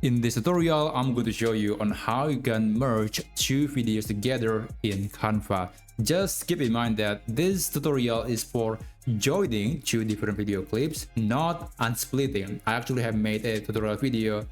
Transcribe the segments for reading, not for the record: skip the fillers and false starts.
In this tutorial, I'm going to show you on how you can merge two videos together in Canva. Just keep in mind that this tutorial is for joining two different video clips, not unsplitting. I actually have made a tutorial video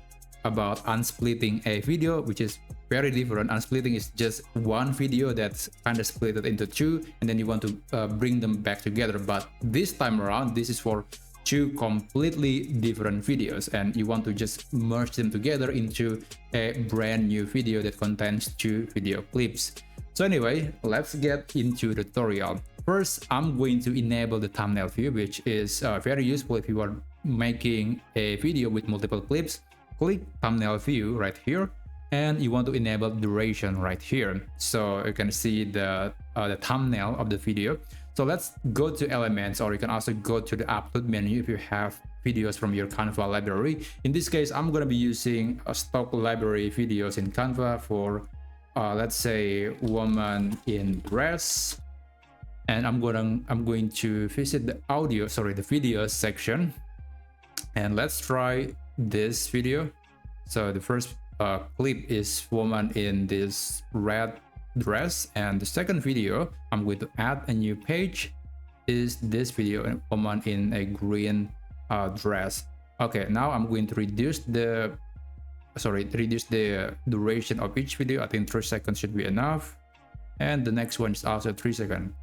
about unsplitting a video, which is very different. Unsplitting is just one video that's kind of split into two, and then you want to bring them back together. But this time around, this is for two completely different videos, and you want to just merge them together into a brand new video that contains two video clips. So anyway, let's get into the tutorial. First, I'm going to enable the thumbnail view, which is very useful if you are making a video with multiple clips. Click thumbnail view right here, and you want to enable duration right here, so you can see the thumbnail of the video. So let's go to elements, or you can also go to the upload menu if you have videos from your Canva library. In this case, I'm going to be using a stock library videos in Canva for let's say woman in dress, and I'm going to visit the video section, and let's try this video. So the first clip is woman in this red dress, and the second video I'm going to add a new page is this video, woman in a green dress. Okay, now I'm going to reduce the duration of each video. I think 3 seconds should be enough, and the next one is also 3 seconds.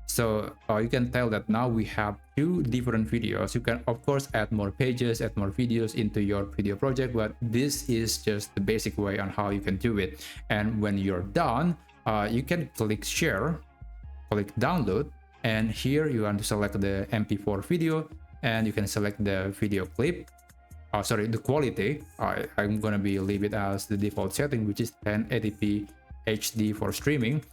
So you can tell that now we have two different videos. You can of course add more pages, add more videos into your video project, but this is just the basic way on how you can do it. And when you're done, you can click share, click download, and here you want to select the MP4 video, and you can select the video clip. The quality. I'm gonna leave it as the default setting, which is 1080p HD for streaming.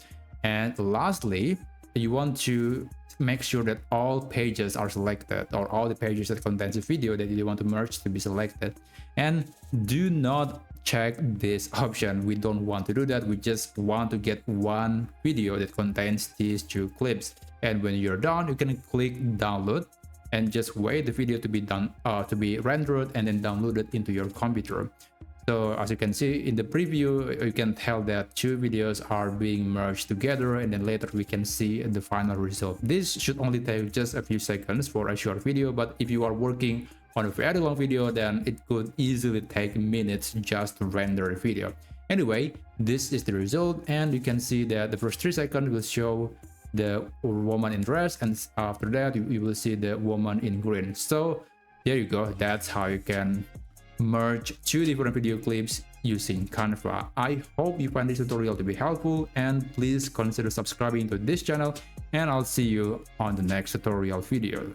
And lastly, you want to make sure that all pages are selected, or all the pages that contains a video that you want to merge to be selected. And do not check this option. We don't want to do that. We just want to get one video that contains these two clips. And when you're done, you can click download and just wait the video to be done, to be rendered and then downloaded into your computer. So as you can see in the preview, you can tell that two videos are being merged together, and then later we can see the final result. This should only take just a few seconds for a short video, but if you are working on a very long video, then it could easily take minutes just to render a video. Anyway, this is the result, and you can see that the first 3 seconds will show the woman in dress, and after that you will see the woman in green. So there you go. That's how you can merge two different video clips using Canva. I hope you find this tutorial to be helpful, and please consider subscribing to this channel, and I'll see you on the next tutorial video.